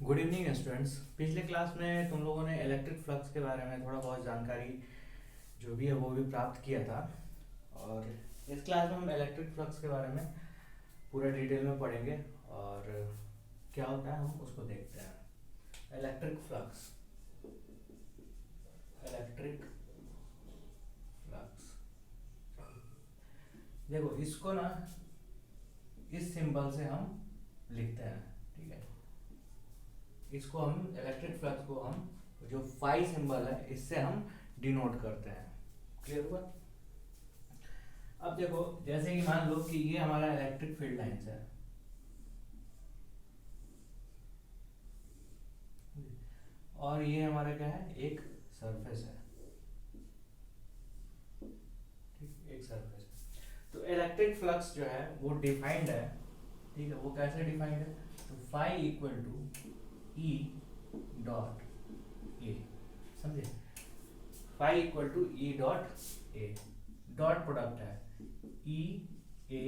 Good evening students. पिछले class में तुम लोगों ने इलेक्ट्रिक फ्लक्स के बारे में थोड़ा बहुत जानकारी जो भी है वो भी प्राप्त किया था। और इस क्लास में हम इलेक्ट्रिक फ्लक्स के बारे में पूरा डिटेल में पढ़ेंगे और क्या होता है हम उसको देखते हैं। इलेक्ट्रिक फ्लक्स, इलेक्ट्रिक फ्लक्स देखो इसको ना इस सिंबल से हम लिखते हैं, ठीक है। इसको हम इलेक्ट्रिक फ्लक्स को हम जो फाई सिंबल है इससे हम डिनोट करते हैं। क्लियर हुआ? अब देखो जैसे कि मान लो कि ये हमारा इलेक्ट्रिक फील्ड लाइंस है और ये हमारा क्या है, एक सरफेस है, ठीक, एक सरफेस है। तो इलेक्ट्रिक फ्लक्स जो है वो डिफाइंड है, ठीक है। वो कैसे डिफाइंड है? तो phi equal to E dot A, समझे? Phi equal to E dot A, dot product है ई ए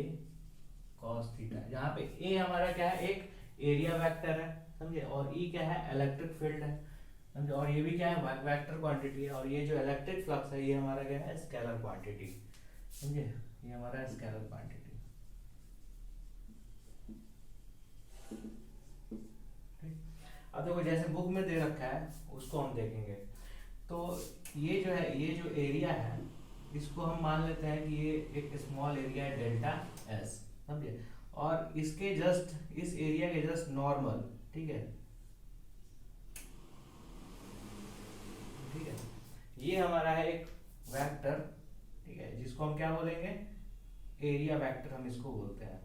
कॉस थीटा, जहाँ पे ए हमारा क्या है, एक एरिया वेक्टर है, समझे, और ई क्या है, इलेक्ट्रिक फील्ड है, समझे, और ये भी क्या है, वेक्टर क्वांटिटी है। और ये जो इलेक्ट्रिक फ्लक्स है ये हमारा क्या है, स्केलर क्वांटिटी, समझे, ये हमारा स्केलर क्वांटिटी। अब देखो जैसे बुक में दे रखा है उसको हम देखेंगे। तो ये जो है, ये जो एरिया है इसको हम मान लेते हैं कि ये एक स्मॉल एरिया है डेल्टा एस, समझे, और इसके जस्ट, इस एरिया के जस्ट नॉर्मल, ठीक है, ठीक है, ये हमारा है एक वेक्टर, ठीक है, जिसको हम क्या बोलेंगे, एरिया वेक्टर हम इसको बोलते हैं,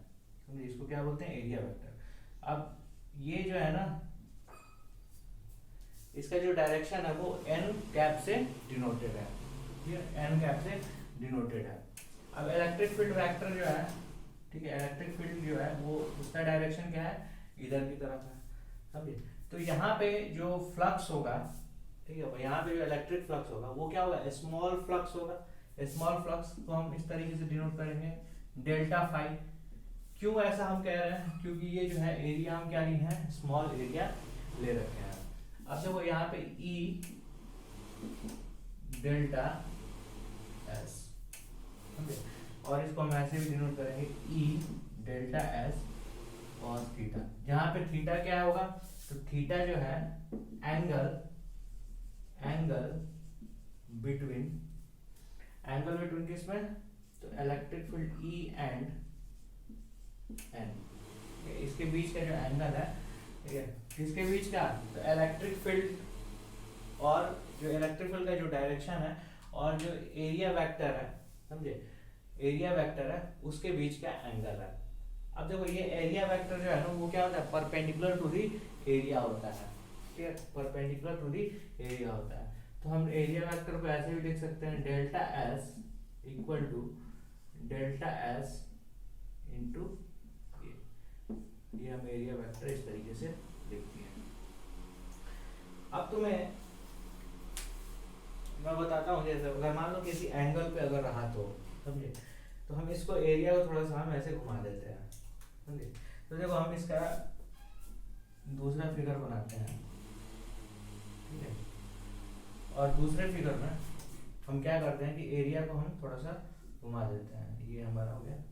समझे, इसको क्या बोलते हैं, एरिया वेक्टर। अब ये जो है ना, इसका जो डायरेक्शन है वो एन कैप से डिनोटेड है, ठीक है, एन कैप से डिनोटेड है। अब इलेक्ट्रिक फील्ड वेक्टर जो है, ठीक है, इलेक्ट्रिक फील्ड जो है वो उसका डायरेक्शन क्या है, इधर की तरफ है, समझे। तो यहाँ पे जो फ्लक्स होगा, ठीक है, यहाँ पे जो इलेक्ट्रिक फ्लक्स होगा वो क्या होगा, स्मॉल फ्लक्स होगा। स्मॉल फ्लक्स को हम इस तरीके से डिनोट करेंगे, डेल्टा फाई। क्यों ऐसा हम कह रहे हैं? क्योंकि ये जो है एरिया हम क्या लिए हैं, स्मॉल एरिया ले रखे हैं। अब देखो यहाँ पे E डेल्टा एस, और इसको हम ऐसे भी डिनोट करेंगे E delta S cos theta, जहां पे थीटा क्या होगा, तो थीटा जो है angle, angle between, angle between किसमें, तो electric field E and N, इसके बीच का जो एंगल है, ठीक है, किसके बीच का, तो इलेक्ट्रिक फील्ड और जो इलेक्ट्रिक फील्ड का जो डायरेक्शन है और जो एरिया वेक्टर है, समझे, एरिया वेक्टर है उसके बीच का एंगल है। अब देखो ये एरिया वेक्टर जो है ना वो क्या होता है, परपेंडिकुलर टू दी एरिया होता है, ठीक है, परपेंडिकुलर टू दी एरिया होता है। तो हम एरिया वेक्टर को ऐसे भी लिख सकते हैं, delta S equal to delta S into ये हम एरिया वेक्टर इस तरीके से लिखते हैं। अब तुम्हें मैं बताता हूँ, जैसे अगर मान लो किसी एंगल पे अगर रहा तो, समझे, तो हम इसको एरिया को थोड़ा सा हम ऐसे घुमा देते हैं, समझे। तो देखो हम इसका दूसरा फिगर बनाते हैं, ठीक है, और दूसरे फिगर में हम क्या करते हैं कि एरिया को हम थोड़ा सा घुमा देते हैं, ये हमारा हो गया,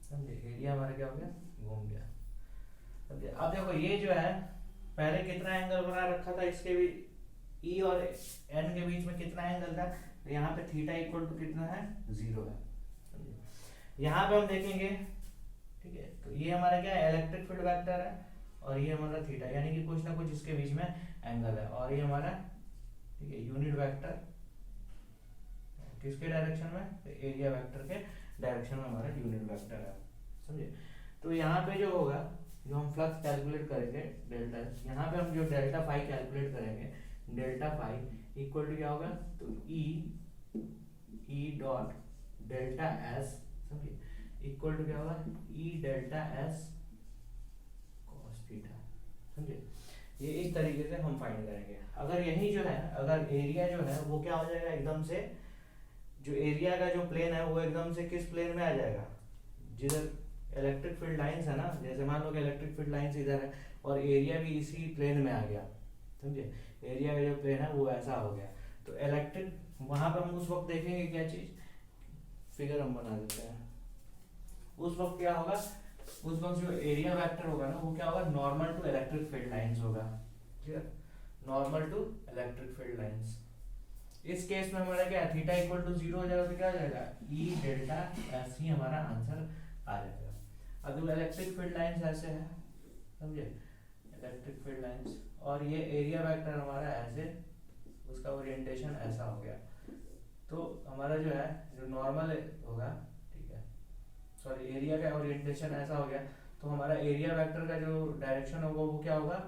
समझे, एरिया हमारा क्या हो गया, घूम गया। अब देखो ये जो है पहले कितना एंगल बना रखा था, इसके भी ई और एन के बीच में कितना एंगल था, तो यहाँ पे थीटा इक्वल टू कितना है, 0 है, समझे। यहाँ पे हम देखेंगे, ठीक है, तो ये हमारा क्या है, इलेक्ट्रिक फील्ड वेक्टर है और ये हमारा थीटा, यानी कि कुछ ना कुछ इसके बीच में एंगल है, और ये हमारा, ठीक है, यूनिट वेक्टर किसके डायरेक्शन में, तो एरिया वेक्टर के डायरेक्शन में हमारा यूनिट वेक्टर है, समझे। तो यहाँ पे जो होगा, जो हम फ्लक्स कैलकुलेट करेंगे डेल्टा, यहाँ पे हम जो डेल्टा फाई कैलकुलेट करेंगे, डेल्टा फाई इक्वल टू क्या होगा, तो ई डॉट डेल्टा एस, समझिए, इक्वल टू क्या होगा, ई डेल्टा एस कॉस थीटा, समझे। ये इस तरीके से हम फाइंड करेंगे। अगर यही जो है, अगर एरिया जो है वो क्या हो जाएगा, एकदम से जो एरिया का जो प्लेन है वो एकदम से किस प्लेन में आ जाएगा, जिधर इलेक्ट्रिक फील्ड लाइंस है ना, जैसे मान लो कि इलेक्ट्रिक फील्ड लाइंस इधर है और एरिया भी इसी प्लेन में आ गया, समझे, एरिया का जो प्लेन है वो ऐसा हो गया, तो इलेक्ट्रिक वहां पर हम उस वक्त देखेंगे क्या चीज, फिगर हम बना देते हैं, उस वक्त क्या होगा, उस वक्त जो एरिया वेक्टर होगा ना वो क्या होगा, normal to electric field lines होगा, clear, normal to electric field lines. इस केस में हमारा क्या है, थीटा इक्वल टू 0 हो जाएगा तो क्या हो जाएगा, ई डेल्टा एस ही हमारा आंसर आ जाएगा। अब जो इलेक्ट्रिक फील्ड लाइंस ऐसे है, समझे, इलेक्ट्रिक फील्ड लाइंस, और ये एरिया वेक्टर हमारा ऐसे, उसका ओरिएंटेशन ऐसा हो गया, तो हमारा जो है जो नॉर्मल होगा, ठीक है, सॉरी एरिया का ओरिएंटेशन ऐसा हो गया, तो हमारा एरिया वेक्टर का जो डायरेक्शन होगा वो क्या होगा,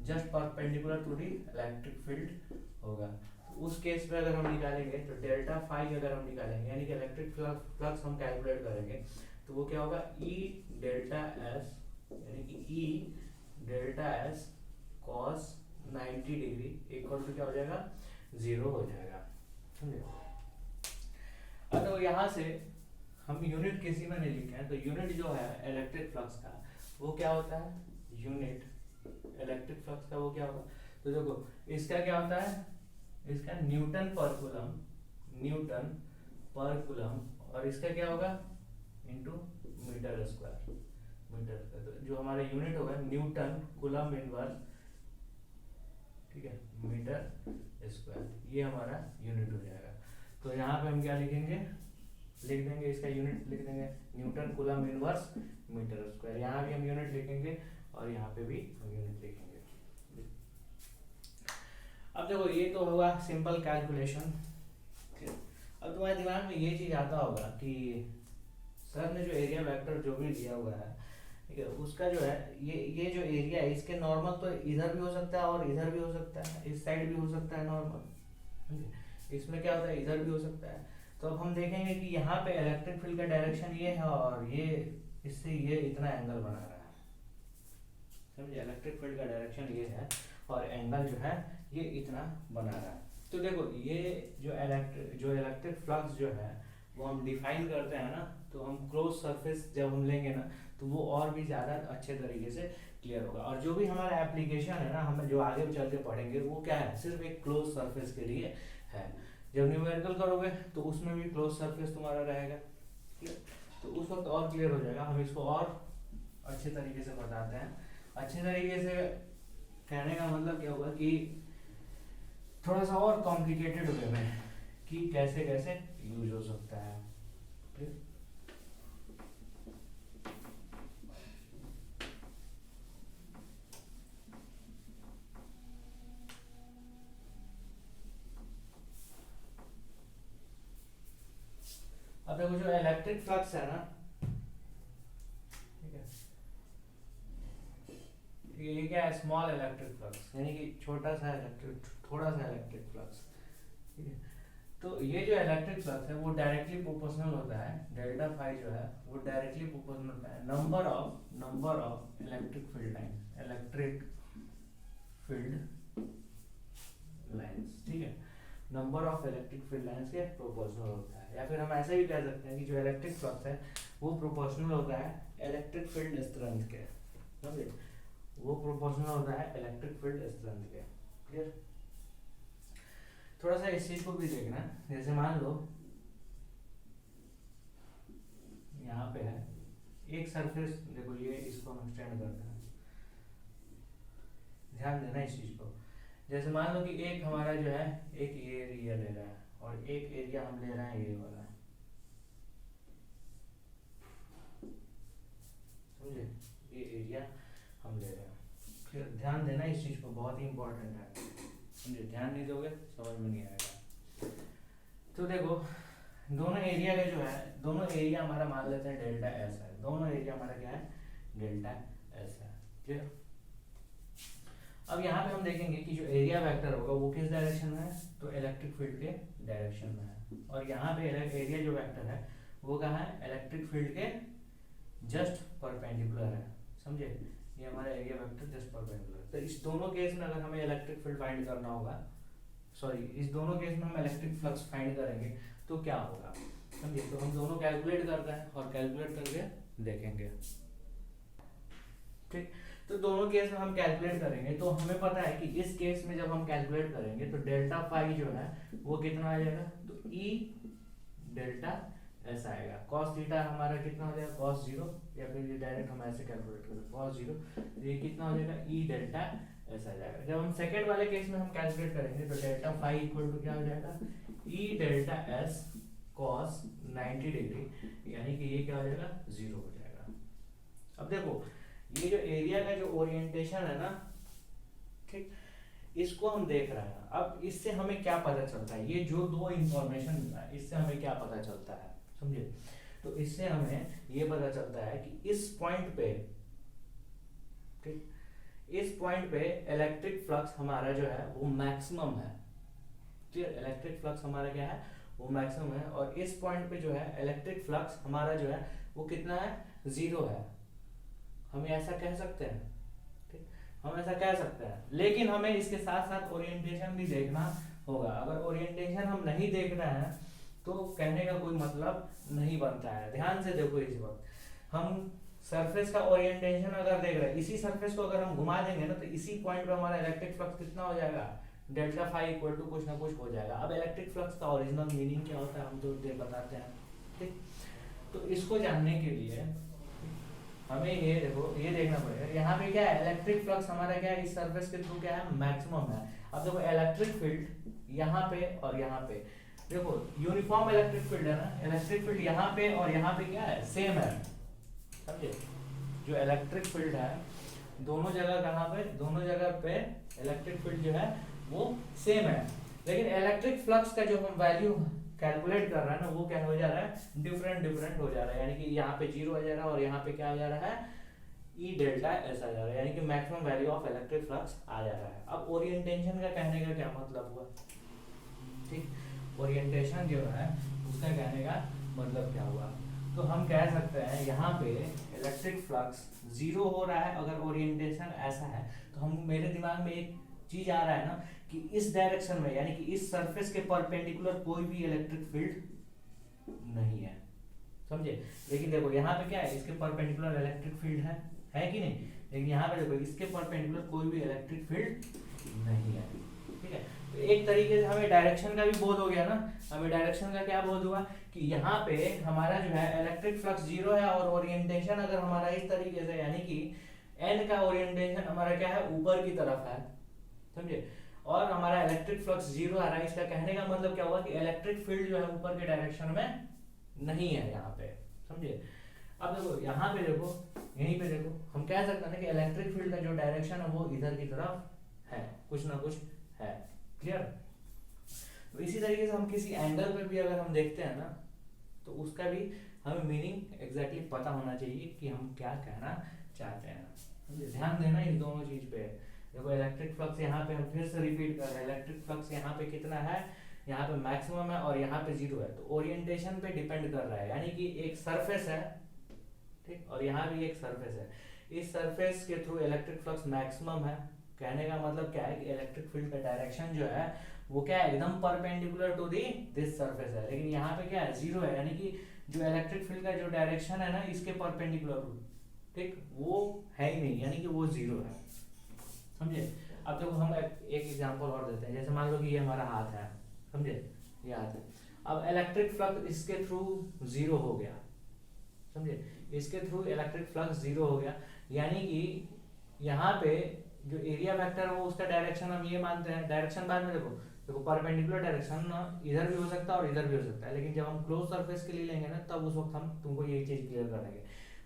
just perpendicular to the electric field होगा। तो उस केस में अगर हम निकालेंगे तो डेल्टा फाई अगर हम निकालेंगे, यानी कि इलेक्ट्रिक फ्लक्स हम कैलकुलेट करेंगे, तो वो क्या होगा, ई डेल्टा एस, यानी कि E delta S cos 90 degree equal to क्या हो जाएगा, 0 हो जाएगा, समझे। अब तो यहाँ से हम यूनिट किसी में नहीं लिखे हैं, तो यूनिट जो है इलेक्ट्रिक फ्लक्स का वो क्या होता है, यूनिट इलेक्ट्रिक फ्लक्स का वो क्या होगा, तो देखो इसका क्या होता है, इसका न्यूटन पर कूलम, न्यूटन पर कूलम, और इसका क्या होगा into metre square, metre square, तो जो हमारा यूनिट होगा न्यूटन कूलम इनवर्स, ठीक है, मीटर स्क्वायर, ये हमारा यूनिट हो जाएगा। तो यहाँ पे हम क्या लिखेंगे, लिख देंगे इसका यूनिट लिख देंगे newton coulomb inverse metre square, यहाँ भी हम यूनिट लिखेंगे और यहाँ पे भी हम यूनिट लिखेंगे। अब देखो ये तो होगा सिंपल कैलकुलेशन, अब तुम्हारे दिमाग में ये चीज आता होगा कि सर ने जो एरिया वेक्टर जो भी दिया हुआ है, ठीक है, उसका जो है ये जो एरिया है इसके नॉर्मल तो इधर भी हो सकता है और इधर भी हो सकता है, इस साइड भी हो सकता है नॉर्मल, इसमें क्या होता है इधर भी हो सकता है। तो अब हम देखेंगे कि यहाँ पे इलेक्ट्रिक फील्ड का डायरेक्शन ये है और ये इससे ये इतना एंगल बना रहा है, समझे, इलेक्ट्रिक फील्ड का डायरेक्शन ये है और एंगल जो है ये इतना बना रहा है। तो देखो ये जो इलेक्ट्रिक फ्लक्स जो है वो हम डिफाइन करते हैं ना, तो हम क्लोज सरफेस जब हम लेंगे ना तो वो और भी ज़्यादा अच्छे तरीके से क्लियर होगा, और जो भी हमारा एप्लीकेशन है ना हम जो आगे चल के पढ़ेंगे वो क्या है, सिर्फ एक क्लोज सरफेस के लिए है। जब न्यूमेरिकल करोगे तो उसमें भी क्लोज सरफेस तुम्हारा रहेगा, तो उस वक्त और क्लियर हो जाएगा। हम इसको और अच्छे तरीके से बताते हैं, अच्छे तरीके से कहने का मतलब क्या होगा कि थोड़ा सा और कॉम्प्लिकेटेड वे में कि कैसे कैसे यूज हो सकता है। अब देखो जो इलेक्ट्रिक फ्लक्स है ना, ठीक है, ये क्या है, स्मॉल इलेक्ट्रिक फ्लक्स, यानी कि छोटा सा इलेक्ट्रिक, थोड़ा सा इलेक्ट्रिक फ्लक्स, ठीक है। तो ये जो इलेक्ट्रिक फ्लक्स है वो डायरेक्टली प्रोपोर्शनल होता है, डेल्टा फाई जो है वो डायरेक्टली प्रोपोर्शनल होता है number of electric field lines, electric field lines, ठीक है, number of electric field lines के प्रोपोर्शनल होता है। या फिर हम ऐसे भी कह सकते हैं कि जो इलेक्ट्रिक फ्लक्स है वो प्रोपोर्शनल होता है इलेक्ट्रिक फील्ड स्ट्रेंथ के, समझे, वो प्रोपोर्शनल होता है इलेक्ट्रिक फील्ड स्ट्रेंथ के, क्लियर। थोड़ा सा इस चीज को भी देखना, जैसे मान लो यहाँ पे है एक सरफेस, देखो ये इसको हम एक्सटेंड करते हैं, ध्यान देना इस चीज को। जैसे मान लो कि एक हमारा जो है एक ये एरिया ले रहा है और एक एरिया हम ले रहे हैं ये वाला, समझे, ये एरिया हम ले रहे हैं, फिर ध्यान देना इस चीज को, बहुत ही इंपॉर्टेंट है, समझे, ध्यान नहीं दोगे समझ में नहीं आएगा। तो देखो दोनों एरिया का जो है, दोनों एरिया हमारा मान लेते हैं डेल्टा एस है, दोनों एरिया हमारा क्या है, डेल्टा एस है, क्लियर। अब यहाँ पे हम देखेंगे कि जो एरिया वेक्टर होगा वो किस डायरेक्शन में है, तो इलेक्ट्रिक फील्ड के डायरेक्शन में है, और यहाँ पे एरिया जो वेक्टर है वो कहाँ है, इलेक्ट्रिक फील्ड के जस्ट परपेंडिकुलर है, समझे, ये हमारा एरिया वेक्टर जस्ट परपेंडिकुलर। तो इस दोनों केस में अगर हमें इलेक्ट्रिक फील्ड फाइंड करना होगा, सॉरी इस दोनों केस में हम इलेक्ट्रिक फ्लक्स फाइंड करेंगे तो क्या होगा, समझिए, तो हम दोनों कैलकुलेट करते हैं और कैलकुलेट करके देखेंगे। ठीक, तो दोनों केस में हम कैलकुलेट करेंगे तो हमें पता है कि इस केस में जब हम कैलकुलेट करेंगे तो डेल्टा फाई जो है वो कितना आ जाएगा, तो ई डेल्टा ऐसा आएगा। कॉस थीटा हमारा कितना हो जाएगा, कॉस जीरो, या फिर ये डायरेक्ट हम ऐसे कैलकुलेट करें कॉस जीरो, ये कितना हो जाएगा, ई डेल्टा ऐसा आ जाएगा। जब हम सेकेंड वाले केस में हम कैलकुलेट करेंगे तो डेल्टा फाई इक्वल टू क्या हो जाएगा, ई डेल्टा एस कॉस 90 डिग्री, यानी कि ये क्या हो जाएगा, जीरो हो जाएगा। अब देखो ये जो एरिया का जो ओरिएंटेशन है ना, ठीक, इसको हम देख रहे हैं। अब इससे हमें क्या पता चलता है, ये जो दो इंफॉर्मेशन मिला है इससे हमें क्या पता चलता है, समझे। तो इससे हमें ये पता चलता है कि इस पॉइंट पे, ठीक, इस पॉइंट पे इलेक्ट्रिक फ्लक्स हमारा जो है वो मैक्सिमम है। क्लियर, इलेक्ट्रिक फ्लक्स हमारा क्या है, वो मैक्सिमम है। और इस पॉइंट पे जो है इलेक्ट्रिक फ्लक्स हमारा जो है वो कितना है, जीरो है। हम ऐसा कह सकते हैं, ठीक, हम ऐसा कह सकते हैं। लेकिन हमें इसके साथ साथ ओरिएंटेशन भी देखना होगा। अगर ओरिएंटेशन हम नहीं देख रहे हैं तो कहने का कोई मतलब नहीं बनता है। ध्यान से देखो, इस वक्त हम सरफेस का ओरिएंटेशन अगर देख रहे हैं, इसी सरफेस को अगर हम घुमा देंगे ना तो इसी पॉइंट पे हमारा इलेक्ट्रिक फ्लक्स कितना हो जाएगा, डेल्टा फाई इक्वल टू कुछ ना कुछ हो जाएगा। अब इलेक्ट्रिक फ्लक्स का ओरिजिनल मीनिंग क्या होता है हम तो बताते हैं, ठीक। तो इसको जानने के लिए हमें ये देखो, ये देखना पड़ेगा यहाँ पे क्या है, इलेक्ट्रिक फ्लक्स हमारा क्या है, इस सरफेस के थ्रू क्या है, मैक्सिमम है। अब देखो इलेक्ट्रिक फील्ड यहाँ पे और यहाँ पे, देखो यूनिफॉर्म इलेक्ट्रिक फील्ड है ना, इलेक्ट्रिक फील्ड यहाँ पे और यहाँ पे क्या है, सेम है, समझे। जो इलेक्ट्रिक फील्ड है दोनों जगह, कहाँ पे, दोनों जगह पे इलेक्ट्रिक फील्ड जो है वो सेम है। लेकिन इलेक्ट्रिक फ्लक्स का जो हम वैल्यू कैलकुलेट कर रहा है ना वो क्या हो जा रहा है, डिफरेंट हो जा रहा है। यानी कि यहाँ पे जीरो आ जा रहा है और यहाँ पे क्या हो जा रहा है, ई डेल्टा ऐसा आ जा रहा है, यानी कि maximum value of electric flux आ जा रहा है। अब ओरिएंटेशन का कहने का क्या मतलब हुआ, ठीक, ओरिएंटेशन जो है उसका कहने का मतलब क्या हुआ, तो हम कह सकते हैं यहाँ पे इलेक्ट्रिक फ्लक्स जीरो हो रहा है अगर ओरिएंटेशन ऐसा है। तो हम, मेरे दिमाग में एक चीज आ रहा है ना कि इस डायरेक्शन में, यानी कि इस सरफेस के परपेंडिकुलर कोई भी इलेक्ट्रिक फील्ड नहीं है, समझे। लेकिन देखो यहाँ पे क्या है, इसके परपेंडिकुलर इलेक्ट्रिक फील्ड है कि नहीं। लेकिन यहाँ पे देखो इसके परपेंडिकुलर कोई भी इलेक्ट्रिक फील्ड नहीं है, ठीक है। तो एक तरीके से हमें डायरेक्शन का भी बोध हो गया ना। हमें डायरेक्शन का क्या बोध हुआ कि यहाँ पे हमारा जो है इलेक्ट्रिक फ्लक्स जीरो है और ओरिएंटेशन अगर हमारा इस तरीके से, यानी कि एन का ओरिएंटेशन हमारा क्या है, ऊपर की तरफ है, समझे। और हमारा इलेक्ट्रिक फ्लक्स जीरो आ रहा है, इसका कहने का मतलब क्या हुआ कि इलेक्ट्रिक फील्ड जो है ऊपर के डायरेक्शन में नहीं है यहाँ पे, समझे। अब देखो यहाँ पे देखो, यहीं पे देखो, हम कह सकते हैं ना कि इलेक्ट्रिक फील्ड का जो डायरेक्शन है वो इधर की तरफ है, कुछ ना कुछ है। क्लियर। तो इसी तरीके से हम किसी एंगल पे भी अगर हम देखते हैं ना तो उसका भी हमें मीनिंग एग्जैक्टली पता होना चाहिए कि हम क्या कहना चाहते हैं। ध्यान देना इस दोनों चीज पे। देखो इलेक्ट्रिक फ्लक्स यहाँ पे हम फिर से रिपीट कर रहे हैं, इलेक्ट्रिक फ्लक्स यहाँ पे कितना है, यहाँ पे मैक्सिमम है और यहाँ पे जीरो है। तो ओरिएंटेशन पे डिपेंड कर रहा है, यानी कि एक सरफेस है, ठीक, और यहाँ भी एक सरफेस है। इस सरफेस के थ्रू इलेक्ट्रिक फ्लक्स मैक्सिमम है। कहने का मतलब क्या है कि इलेक्ट्रिक फील्ड का डायरेक्शन जो है वो क्या है, एकदम perpendicular to the this surface है। लेकिन यहाँ पे क्या है, जीरो है, यानी कि जो इलेक्ट्रिक फील्ड का जो डायरेक्शन है ना इसके परपेंडिकुलर, ठीक, वो है ही नहीं, यानी कि वो जीरो है, समझे। अब देखो हम एक एग्जांपल और देते हैं। जैसे मान लो कि ये हमारा हाथ है, समझे, ये हाथ है। अब इलेक्ट्रिक फ्लक्स इसके थ्रू जीरो हो गया, समझे, इसके थ्रू इलेक्ट्रिक फ्लक्स जीरो हो गया, यानी कि यहाँ पे जो एरिया वेक्टर है वो उसका डायरेक्शन हम ये मानते हैं। डायरेक्शन बाद में देखो परपेंडिकुलर डायरेक्शन ना इधर भी हो सकता है और इधर भी हो सकता है, लेकिन जब हम क्लोज सरफेस के लिए लेंगे ना तब उस वक्त हम तुमको ये चीज क्लियर कर देंगे।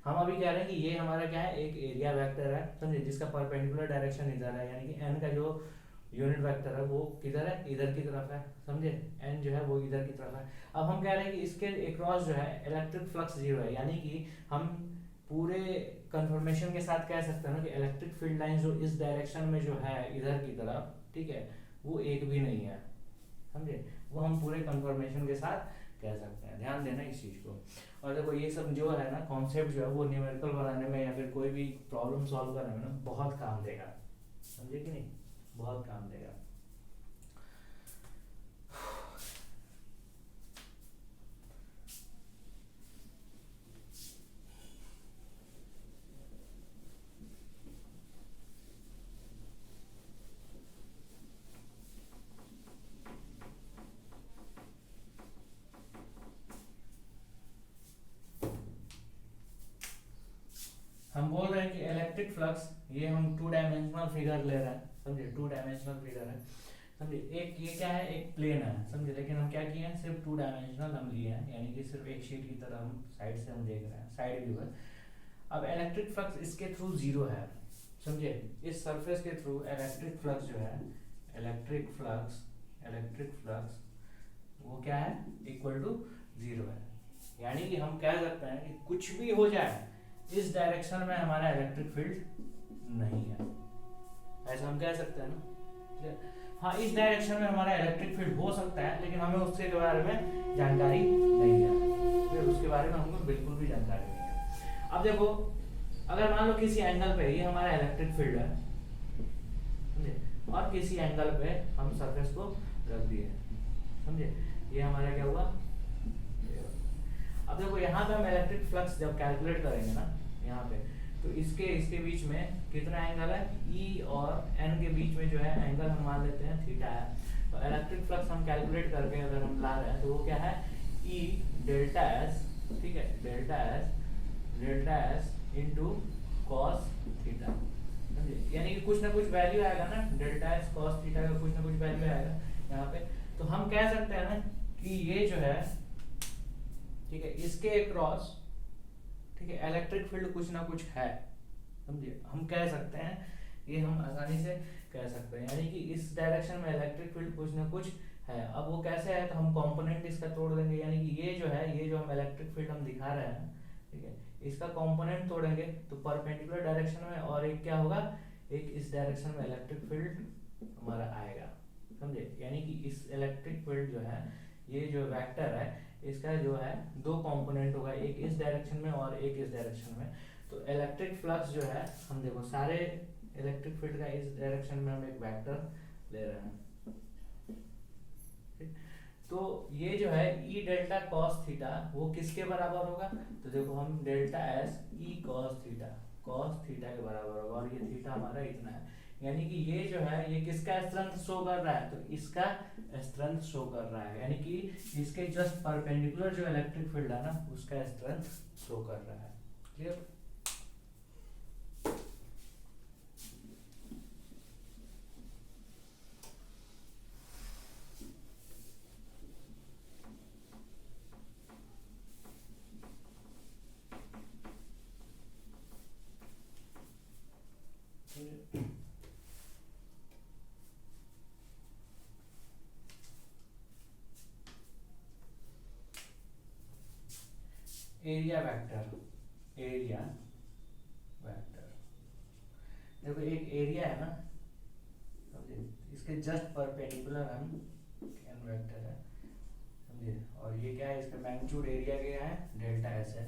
हम अभी कह रहे हैं कि ये हमारा क्या है, एक एरिया वेक्टर है, समझे, जिसका परपेंडिकुलर डायरेक्शन इधर है, यानी कि एन का जो यूनिट वेक्टर है वो किधर है, इधर की तरफ है, समझे, एन जो है वो इधर की तरफ है। अब हम कह रहे हैं कि इसके अक्रॉस जो है इलेक्ट्रिक फ्लक्स जीरो है, यानी कि हम पूरे कंफर्मेशन के साथ कह सकते हैं ना कि इलेक्ट्रिक फील्ड लाइन जो इस डायरेक्शन में जो है इधर की तरफ, ठीक है, वो एक भी नहीं है, समझे। वो हम पूरे कंफर्मेशन के साथ कह सकते हैं। ध्यान देना इस चीज को। और देखो ये सब जो है ना कॉन्सेप्ट जो है वो न्यूमेरिकल बनाने में या फिर कोई भी प्रॉब्लम सॉल्व करने में ना बहुत काम देगा, समझे कि नहीं, बहुत काम देगा। हम बोल रहे हैं कि इलेक्ट्रिक फ्लक्स, ये हम 2 डायमेंशनल फिगर ले रहे हैं, समझे, 2 डायमेंशनल फिगर है, समझे, एक ये क्या है, एक प्लेन है, समझे, लेकिन हम क्या किए हैं, सिर्फ 2 डायमेंशनल हम लिए हैं, यानी कि सिर्फ एक शीट की तरह हम साइड से हम देख रहे हैं, साइड व्यू है। अब इलेक्ट्रिक फ्लक्स इसके थ्रू जीरो है, समझे, इस सरफेस के थ्रू इलेक्ट्रिक फ्लक्स जो है, इलेक्ट्रिक फ्लक्स वो क्या है, इक्वल टू जीरो है। यानी कि हम कह सकते हैं कि कुछ भी हो जाए, इस डायरेक्शन में हमारा इलेक्ट्रिक फील्ड नहीं है, ऐसा हम कह सकते हैं ना। हाँ, इस डायरेक्शन में हमारा इलेक्ट्रिक फील्ड हो सकता है, लेकिन हमें उसके बारे में जानकारी नहीं है, फिर उसके बारे में हमको बिल्कुल भी जानकारी नहीं है। अब देखो, अगर मान लो किसी एंगल पे ये हमारा इलेक्ट्रिक फील्ड है, समझे, और किसी एंगल पे हम सरफेस को रख दिए, समझे, ये हमारा क्या हुआ। अब देखो यहाँ पे हम इलेक्ट्रिक फ्लक्स जब कैलकुलेट करेंगे ना, यहाँ पे, तो इसके बीच में कितना एंगल है, ई और एन के बीच में जो है एंगल हम मान लेते हैं थीटा है। तो इलेक्ट्रिक फ्लक्स हम कैलकुलेट करके अगर हम ला रहे हैं तो वो क्या है, ई डेल्टा एस, ठीक है, delta S into cos theta, यानी कि कुछ ना कुछ वैल्यू आएगा ना, डेल्टा एस कॉस थीटा का कुछ ना कुछ वैल्यू आएगा यहाँ पे। तो हम कह सकते हैं ना कि ये जो है, ठीक है, इसके अक्रॉस, ठीक है, इलेक्ट्रिक फील्ड कुछ ना कुछ है, समझिए, हम कह सकते हैं, ये हम आसानी से कह सकते हैं, यानी कि इस डायरेक्शन में इलेक्ट्रिक फील्ड कुछ ना कुछ है। अब वो कैसे है, तो हम कंपोनेंट इसका तोड़ देंगे, यानी कि ये जो है, ये जो हम इलेक्ट्रिक फील्ड हम दिखा रहे हैं, ठीक है, इसका कंपोनेंट तोड़ेंगे तो परपेंडिकुलर डायरेक्शन में, और एक क्या होगा, एक इस डायरेक्शन में इलेक्ट्रिक फील्ड हमारा आएगा, समझे, यानी कि इस इलेक्ट्रिक फील्ड जो है, ये जो वेक्टर है, इसका जो है 2 कंपोनेंट होगा, एक इस डायरेक्शन में और एक इस डायरेक्शन में। तो इलेक्ट्रिक फ्लक्स जो है, हम देखो सारे इलेक्ट्रिक फील्ड का इस डायरेक्शन में हम एक वेक्टर ले रहे हैं, ठीक। तो ये जो है ई डेल्टा कॉस थीटा वो किसके बराबर होगा, तो देखो हम delta S E cos theta के बराबर होगा, और ये थीटा हमारा इतना है, यानी कि ये जो है, ये किसका स्ट्रेंथ शो कर रहा है, तो इसका स्ट्रेंथ शो कर रहा है, यानी कि इसके जस्ट परपेंडिकुलर जो इलेक्ट्रिक फील्ड है ना, उसका स्ट्रेंथ शो कर रहा है। क्लियर। एरिया वेक्टर देखो, एक एरिया है ना, समझे, इसके जस्ट परपेंडिकुलर हम एन वेक्टर है, समझे, और ये क्या है, इसका मैग्नीट्यूड एरिया क्या है, डेल्टा एस है।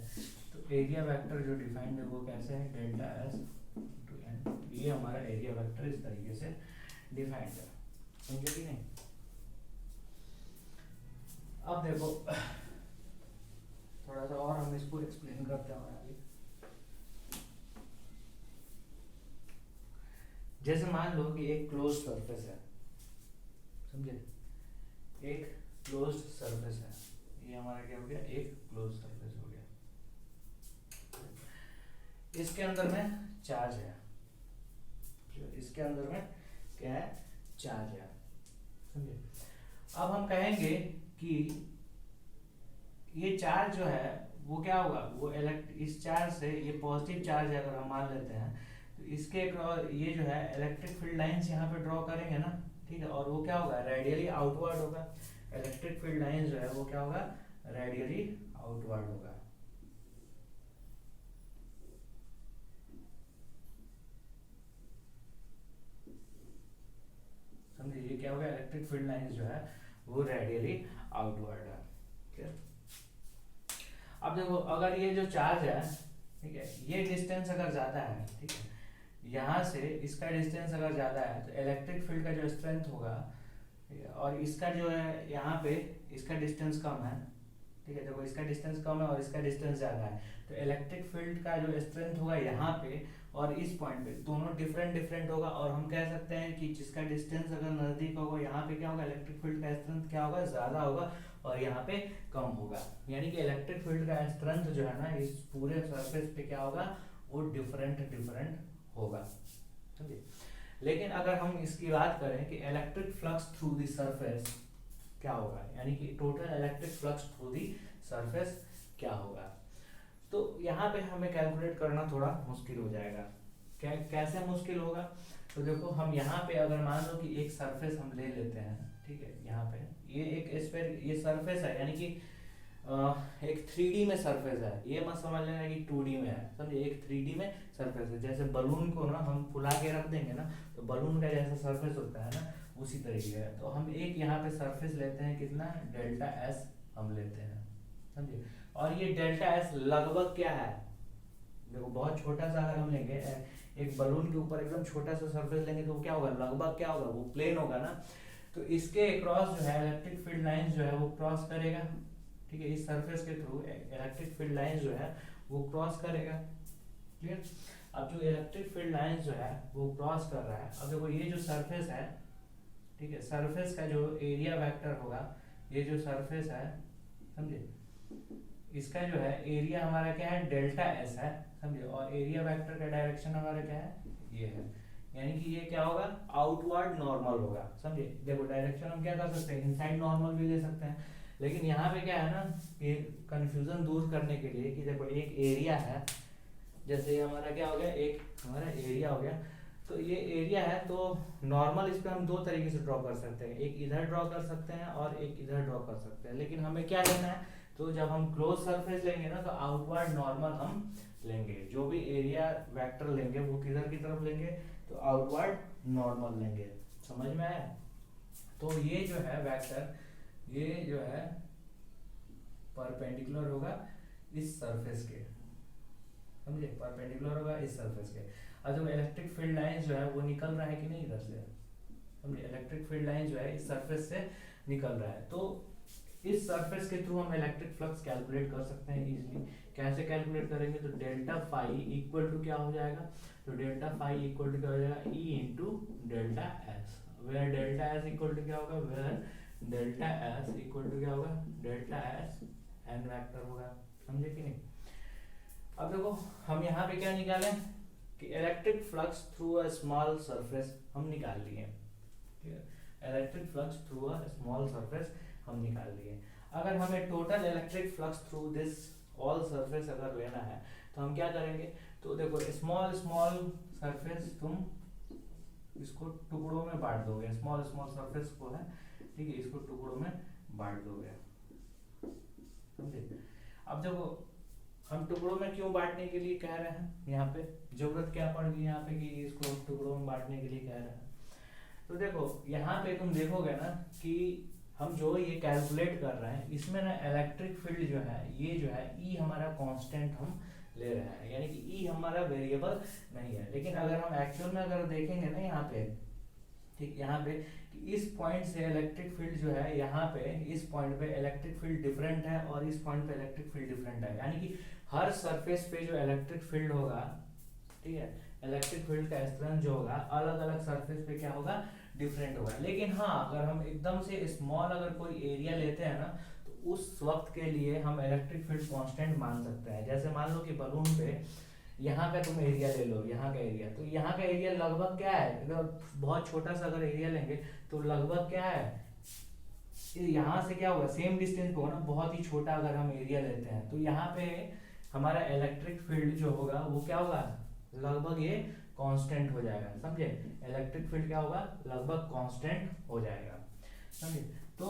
तो एरिया वेक्टर जो डिफाइंड है वो कैसे है, डेल्टा एस टू एन, ये हमारा एरिया वेक्टर इस तरीके से डिफाइंड है, समझे कि नहीं। अब देखो थोड़ा सा और हम इसको एक्सप्लेन करते हैं आगे। जैसे मान लो कि एक क्लोज सरफेस है, समझे, एक क्लोज सरफेस है, ये हमारा क्या हो गया, एक क्लोज सरफेस हो गया, इसके अंदर में चार्ज है, इसके अंदर में क्या है, चार्ज है, समझे। अब हम कहेंगे कि ये चार्ज जो है वो क्या होगा, वो इस चार्ज से, ये पॉजिटिव चार्ज है अगर हम मान लेते हैं, तो इसके ये जो है इलेक्ट्रिक फील्ड लाइंस यहाँ पे ड्रॉ करेंगे ना, ठीक है, और वो क्या होगा, रेडियली आउटवर्ड होगा, इलेक्ट्रिक फील्ड लाइंस जो है वो क्या होगा, रेडियली आउटवर्ड होगा, समझिए, ये क्या होगा, इलेक्ट्रिक फील्ड लाइंस जो है वो रेडियली आउटवर्ड है। ठीक है, अब देखो, अगर ये जो चार्ज है, ठीक है, ये डिस्टेंस अगर ज्यादा है, ठीक है, यहाँ से इसका डिस्टेंस अगर ज्यादा है, तो इलेक्ट्रिक फील्ड का जो स्ट्रेंथ होगा, ठीक है, और इसका जो है यहाँ पे इसका डिस्टेंस कम है, ठीक है, देखो इसका डिस्टेंस कम है और इसका डिस्टेंस ज्यादा है, तो इलेक्ट्रिक फील्ड का जो स्ट्रेंथ होगा यहाँ पे और इस पॉइंट पे दोनों डिफरेंट होगा, और हम कह सकते हैं कि जिसका डिस्टेंस अगर नजदीक होगा, यहाँ पे क्या होगा, इलेक्ट्रिक फील्ड का स्ट्रेंथ क्या होगा, ज्यादा होगा, और यहाँ पे कम होगा, यानी कि इलेक्ट्रिक फील्ड का स्ट्रेंथ जो है ना, इस पूरे सरफेस पे क्या होगा, वो डिफरेंट डिफरेंट होगा, समझे। लेकिन अगर हम इसकी बात करें कि electric flux through the surface क्या होगा, यानी कि total electric flux through the surface क्या होगा, तो यहाँ पे हमें कैलकुलेट करना थोड़ा मुश्किल हो जाएगा। कैसे मुश्किल होगा, तो देखो हम यहाँ पे अगर मान लो कि एक सरफेस हम ले लेते हैं, ठीक है, यहाँ पे ये एक स्फीयर, ये सरफेस है, यानी कि एक 3D में सरफेस है, ये मत समझ लेना कि 2D में है, समझे। एक 3D में सरफेस है, जैसे बलून को ना हम फुला के रख देंगे ना, तो बलून का जैसा सरफेस होता है ना, उसी तरीके का है। तो हम एक यहाँ पे सरफेस लेते हैं, कितना, डेल्टा एस हम लेते हैं, समझे। और ये डेल्टा एस लगभग क्या है, देखो बहुत छोटा सा अगर हम लेंगे, एक बलून के ऊपर एकदम छोटा सा सरफेस लेंगे तो क्या होगा, लगभग क्या होगा, वो प्लेन होगा ना। तो इसके क्रॉस जो है इलेक्ट्रिक फील्ड लाइंस जो है वो क्रॉस करेगा, ठीक है, इस सरफेस के थ्रू इलेक्ट्रिक फील्ड लाइंस जो है वो क्रॉस करेगा, क्लियर। अब जो इलेक्ट्रिक फील्ड लाइंस जो है वो क्रॉस कर रहा है, अब देखो ये जो सरफेस है, ठीक है, सरफेस का जो एरिया वेक्टर होगा, ये जो सरफेस है, समझे, इसका जो है एरिया हमारा क्या है, डेल्टा एस है, समझे। और एरिया वेक्टर का डायरेक्शन हमारा क्या है, ये है, यानी कि ये क्या होगा, आउटवर्ड नॉर्मल होगा, समझे। देखो डायरेक्शन हम क्या कर सकते हैं, इनसाइड नॉर्मल भी ले सकते हैं, लेकिन यहाँ पे क्या है ना, ये कंफ्यूजन दूर करने के लिए कि देखो एक एरिया है, जैसे ये हमारा क्या हो गया, एक हमारा एरिया हो गया, तो ये एरिया है, तो नॉर्मल इस पे हम दो तरीके से ड्रॉ कर सकते हैं, एक इधर ड्रॉ कर सकते हैं और एक इधर ड्रॉ कर सकते हैं। लेकिन हमें क्या लेना है, तो जब हम क्लोज सरफेस लेंगे ना, तो आउटवर्ड नॉर्मल हम लेंगे, जो भी एरिया वेक्टर लेंगे वो किधर की तरफ लेंगे, तो आउटवर्ड नॉर्मल लेंगे, समझ में आया। तो ये जो है वेक्टर, ये जो है परपेंडिकुलर होगा इस सरफेस के, समझे, परपेंडिकुलर होगा इस सरफेस के। और जो इलेक्ट्रिक फील्ड लाइन जो है वो निकल रहा है कि नहीं इधर से, समझे, इलेक्ट्रिक फील्ड लाइन जो है इस सरफेस से निकल रहा है, तो इस सरफेस के थ्रू हम इलेक्ट्रिक फ्लक्स कैलकुलेट कर सकते हैं इजीली। कैसे कैलकुलेट करेंगे, तो डेल्टा फाई इक्वल टू क्या हो जाएगा, तो डेल्टा फाई इक्वल टू क्या हो जाएगा, E into delta S, where delta S equal to क्या होगा, where delta S equal to क्या होगा, डेल्टा एस एन वेक्टर होगा, समझे कि नहीं। अब देखो हम यहाँ पे क्या निकालें कि electric flux through a small surface हम निकाल लिए, ठीक है, electric flux through a small surface हम निकाल लिए। अगर हमें total electric flux through this all surface अगर लेना है तो हम क्या करेंगे, तो देखो स्मॉल स्मॉल सरफेस तुम इसको टुकड़ों में बांट दोगे, स्मॉल स्मॉल सरफेस को है, ठीक है, इसको टुकड़ों में बांट दोगे, समझे। अब देखो हम टुकड़ों में क्यों बांटने के लिए कह रहे हैं, यहाँ पे जरूरत क्या पड़ गई यहाँ पे कि इसको टुकड़ों में बांटने के लिए कह रहे हैं, तो देखो यहाँ पे तुम देखोगे ना कि हम जो ये कैलकुलेट कर रहे हैं इसमें ना इलेक्ट्रिक फील्ड जो है, ये जो है ई हमारा कांस्टेंट हम ले रहे हैं, यानी कि ई हमारा वेरिएबल नहीं है। लेकिन अगर हम एक्चुअल में अगर देखेंगे ना यहाँ पे, ठीक, यहाँ पे कि इस पॉइंट से इलेक्ट्रिक फील्ड जो है, यहाँ पे इस पॉइंट पे इलेक्ट्रिक फील्ड डिफरेंट है और इस पॉइंट पे इलेक्ट्रिक फील्ड डिफरेंट है, यानी कि हर सरफेस पे जो इलेक्ट्रिक फील्ड होगा, ठीक है, इलेक्ट्रिक फील्ड का स्ट्रेंथ जो होगा अलग अलग सरफेस पे क्या होगा, डिफरेंट होगा। लेकिन हाँ अगर हम एकदम से स्मॉल अगर कोई एरिया लेते हैं ना, तो उस वक्त के लिए हम इलेक्ट्रिक फील्ड कांस्टेंट मान सकते हैं। जैसे मान लो कि बलून पे यहाँ का तुम एरिया ले लो, यहाँ का एरिया, तो यहाँ का एरिया लगभग क्या है, अगर बहुत छोटा सा अगर एरिया लेंगे तो लगभग क्या है, यहाँ से क्या होगा, सेम डिस्टेंस पे होगा ना, बहुत ही छोटा अगर हम एरिया लेते हैं तो यहाँ पे हमारा इलेक्ट्रिक फील्ड जो होगा वो क्या होगा, लगभग ये कांस्टेंट हो जाएगा, समझे। इलेक्ट्रिक फील्ड क्या होगा, लगभग कांस्टेंट हो जाएगा, समझे। तो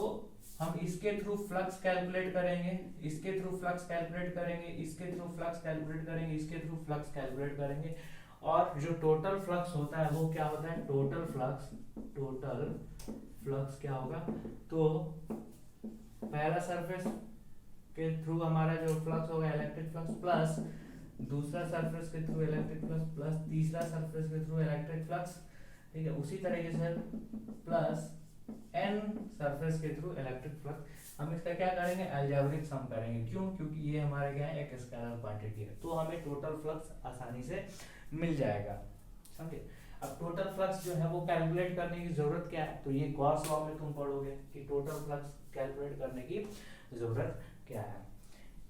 हम इसके थ्रू फ्लक्स कैलकुलेट करेंगे, इसके थ्रू फ्लक्स कैलकुलेट करेंगे, इसके थ्रू फ्लक्स कैलकुलेट करेंगे, इसके थ्रू फ्लक्स कैलकुलेट करेंगे, और जो टोटल फ्लक्स होता है वो क्या होता है, टोटल फ्लक्स क्या होगा, तो पहला सरफेस के थ्रू हमारा जो फ्लक्स होगा इलेक्ट्रिक फ्लक्स, प्लस दूसरा सरफेस के थ्रू इलेक्ट्रिक फ्लक्स, प्लस तीसरा सरफेस के थ्रू इलेक्ट्रिक फ्लक्स, ठीक है, उसी तरीके से प्लस n सरफेस के थ्रू इलेक्ट्रिक फ्लक्स। हम इसका क्या करेंगे, अलजेब्रिक सम करेंगे, क्यों, क्योंकि ये हमारे क्या है, एक स्केलर क्वांटिटी है, तो हमें टोटल फ्लक्स आसानी से मिल जाएगा, समझे। अब टोटल फ्लक्स जो है वो कैलकुलेट करने की जरूरत क्या है, तो ये गॉस लॉ में तुम पढ़ोगे कि टोटल फ्लक्स कैलकुलेट करने की जरूरत क्या है।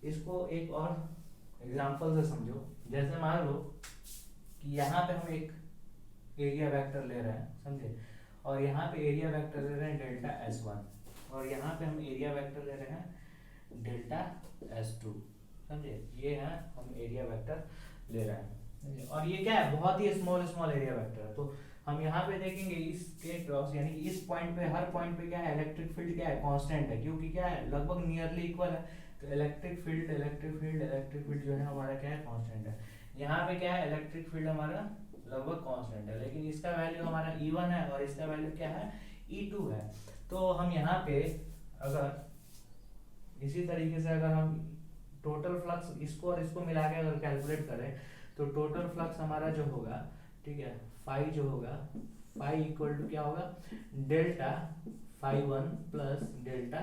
इसको एक और एग्जांपल से समझो। जैसे मान लो कि यहाँ पे हम एक एरिया वेक्टर ले रहे हैं, समझे, और यहाँ पे एरिया वेक्टर ले रहे हैं डेल्टा S1, और यहाँ पे हम एरिया वेक्टर ले रहे हैं डेल्टा S2, समझे। ये है हम एरिया वेक्टर ले रहे हैं, और ये क्या है, बहुत ही स्मॉल स्मॉल एरिया वेक्टर है। तो हम यहाँ पे देखेंगे इसके क्रॉस यानी कि इस पॉइंट पे, हर पॉइंट पे क्या है, इलेक्ट्रिक फील्ड क्या है, कांस्टेंट है, क्योंकि क्या है, लगभग नियरली इक्वल है। तो इलेक्ट्रिक फील्ड जो है हमारा क्या है, कांस्टेंट है। यहाँ पे क्या है, इलेक्ट्रिक फील्ड हमारा लगभग कांस्टेंट है, लेकिन इसका वैल्यू हमारा E1 है और इसका वैल्यू क्या है, E2 है। तो हम यहाँ पे अगर इसी तरीके से अगर हम टोटल फ्लक्स इसको और इसको मिला के अगर कैलकुलेट करें, तो टोटल फ्लक्स हमारा जो होगा, ठीक है, फाई जो होगा, फाई इक्वल टू क्या होगा, delta phi 1 plus delta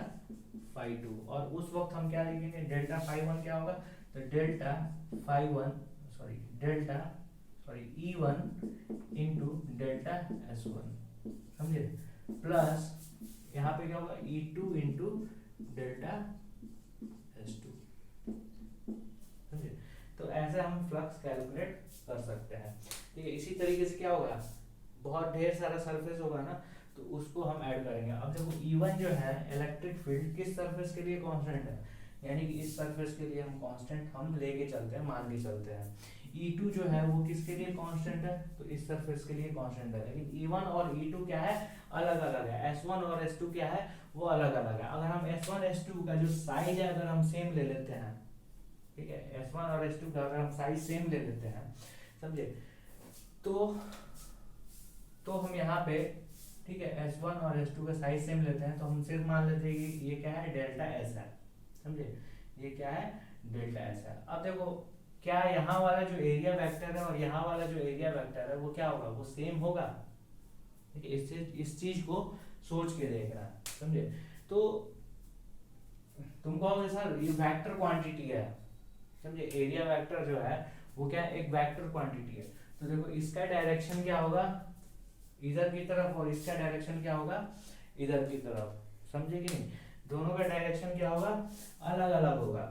phi 2। और उस वक्त हम क्या लिखेंगे, डेल्टा फाई 1 क्या होगा, तो delta phi 1 sorry E1 into delta S1, समझे, प्लस यहाँ पे क्या होगा, E2 इंटू डेल्टा S2, समझे। तो ऐसे हम फ्लक्स कैलकुलेट कर सकते हैं, ठीक है। इसी तरीके से क्या होगा, बहुत ढेर सारा सरफेस होगा ना, तो उसको हम ऐड करेंगे। अब देखो E1 जो है इलेक्ट्रिक फील्ड किस सरफेस के लिए कांस्टेंट है, यानी कि इस सरफेस के लिए हम कांस्टेंट हम लेके चलते हैं, मान के चलते हैं। E2 जो है वो किसके लिए कांस्टेंट है, तो इस सरफेस के लिए कांस्टेंट है। लेकिन E1 और E2 क्या है, अलग अलग है। S1 और S2 क्या है, वो अलग अलग है। अगर हम S1 S2 का जो साइज है अगर हम सेम ले लेते हैं, ठीक है, S1 और S2 का अगर हम साइज सेम ले लेते हैं, समझे, तो हम यहाँ पे, ठीक है, S1 और S2 का साइज सेम लेते हैं, तो हम सिर्फ मान लेते हैं कि ये क्या है, डेल्टा S है, समझे, ये क्या है, डेल्टा S है। अब देखो क्या यहाँ वाला जो एरिया वेक्टर है और यहाँ वाला जो एरिया वेक्टर है वो क्या होगा, वो सेम होगा, ठीक है। इस चीज को सोच के देखना, समझे। तो तुमको सर ये वेक्टर क्वांटिटी है, समझे, एरिया वेक्टर जो है वो क्या है, एक वेक्टर क्वांटिटी है। तो देखो इसका डायरेक्शन क्या होगा, इधर की तरफ, और इसका डायरेक्शन क्या होगा, इधर की तरफ, समझे कि नहीं। दोनों का डायरेक्शन क्या होगा, अलग अलग होगा,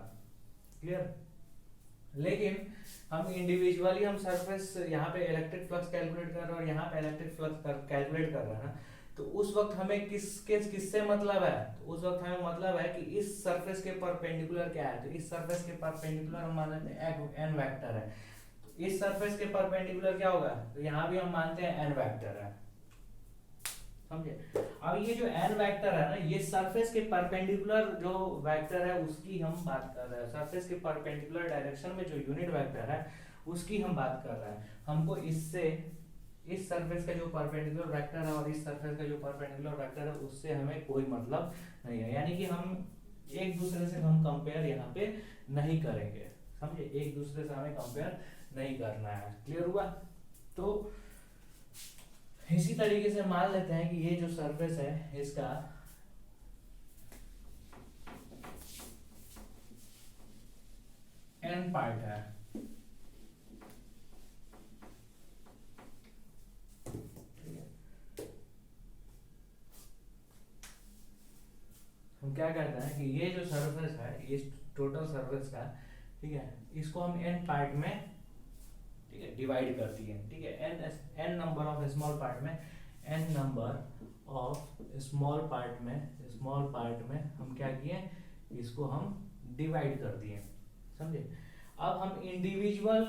क्लियर। लेकिन हम इंडिविजुअली हम सरफेस यहाँ पे इलेक्ट्रिक फ्लक्स कैलकुलेट कर रहे हैं और यहाँ पे इलेक्ट्रिक फ्लक्स कैलकुलेट कर रहे हैं ना, तो उस वक्त हमें किससे मतलब है, तो उस वक्त हमें मतलब है कि इस सरफेस के परपेंडिकुलर क्या है, तो इस सरफेस के परपेंडिकुलर हम मान लेते हैं एन वेक्टर है। तो इस सरफेस के परपेंडिकुलर क्या होगा, तो यहाँ भी हम मानते हैं एन वेक्टर है, समझे। अब ये जो एन वेक्टर है ना, ये सरफेस के परपेंडिकुलर जो वेक्टर है उसकी हम बात कर रहे हैं। सरफेस के परपेंडिकुलर डायरेक्शन में जो यूनिट वेक्टर है उसकी हम बात कर रहे हैं। हमको इससे, इस सरफेस का जो परपेंडिकुलर वेक्टर है और इस सरफेस का जो परपेंडिकुलर वेक्टर है उससे हमें कोई मतलब नहीं है, यानी कि हम एक दूसरे से हम कंपेयर यहाँ पे नहीं करेंगे, समझे, एक दूसरे से हमें कंपेयर नहीं करना है, क्लियर हुआ। तो इसी तरीके से मान लेते हैं कि ये जो सरफेस है इसका एन पार्ट है, ठीक है। हम क्या कहते हैं कि ये जो सरफेस है, ये टोटल सरफेस का, ठीक है, इसको हम एन पार्ट में, ठीक है, डिवाइड कर दिए, ठीक है, N number of small part में, N number of small part में हम क्या किए, इसको हम डिवाइड कर दिए, समझे। अब हम इंडिविजुअल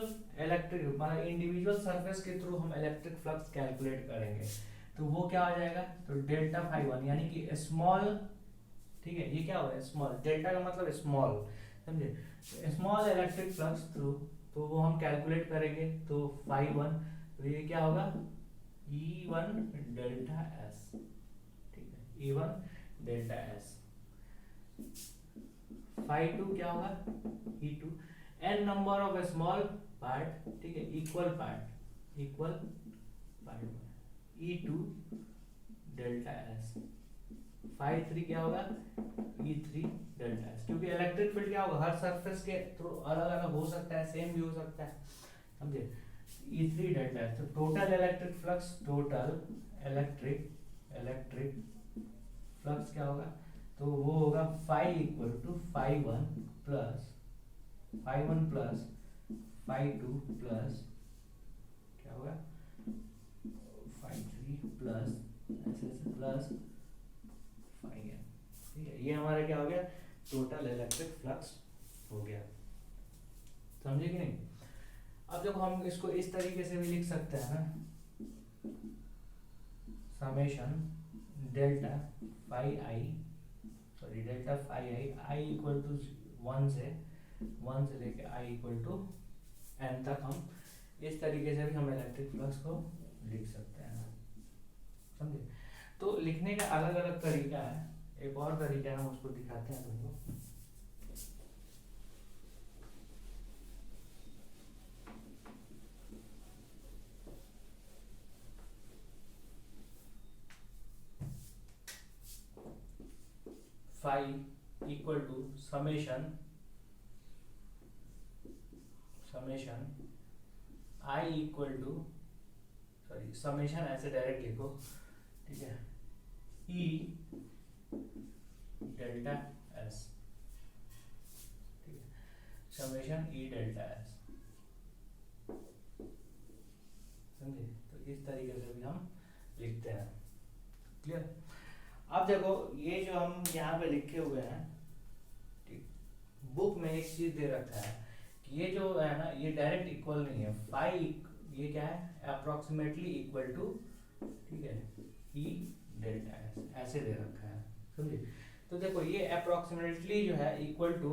सरफेस के थ्रू हम इलेक्ट्रिक फ्लक्स कैलकुलेट करेंगे, तो वो क्या हो जाएगा, तो डेल्टा फाई 1 यानी कि स्मॉल, ठीक है, ये क्या होगा, स्मॉल, डेल्टा का मतलब स्मॉल, समझे, स्मॉल इलेक्ट्रिक फ्लक्स थ्रू, तो वो हम कैलकुलेट करेंगे, तो फाई 1, तो ये क्या होगा, E1 डेल्टा S, ठीक है, E1 डेल्टा S। फाई 2 क्या होगा, E2, n number of small part, ठीक है, equal part E2 delta S। Phi 3 क्या होगा, E3 डेल्टा S, क्योंकि इलेक्ट्रिक फील्ड क्या होगा, हर सरफेस के थ्रू अलग अलग हो सकता है, सेम भी हो सकता है, समझे। E3 डेल्टा S, तो टोटल इलेक्ट्रिक फ्लक्स क्या होगा, तो वो होगा phi equal to phi 1 plus phi two plus क्या होगा फाई थ्री प्लस ऐसे ऐसे प्लस फाई एन। ठीक है, ये हमारा क्या हो गया, टोटल इलेक्ट्रिक फ्लक्स हो गया। समझे कि नहीं? अब जब हम इसको इस तरीके से भी लिख सकते हैं ना, summation delta phi i, sorry delta phi i, i equal to 1 से लेके आई इक्वल टू एन तक हम इस तरीके से भी हम इलेक्ट्रिक फ्लक्स को लिख सकते हैं। समझे? तो लिखने का अलग अलग तरीका है, एक और तरीका है, हम उसको दिखाते हैं तुमको। Phi equal to summation i equal to, sorry summation ऐसे डायरेक्ट लिखो, ठीक है, ई डेल्टा एस, ठीक है, समेशन ई डेल्टा एस। समझे? तो इस तरीके से भी हम लिखते हैं। क्लियर? अब देखो ये जो हम यहाँ पे लिखे हुए हैं, ठीक, बुक में एक चीज दे रखा है कि ये जो है ना, ये डायरेक्ट इक्वल नहीं है, फाई ये क्या है, अप्रोक्सीमेटली इक्वल टू, ठीक है, ई डेल्टा एस, ऐसे दे रखा है। समझे? तो देखो ये अप्रोक्सीमेटली जो है equal to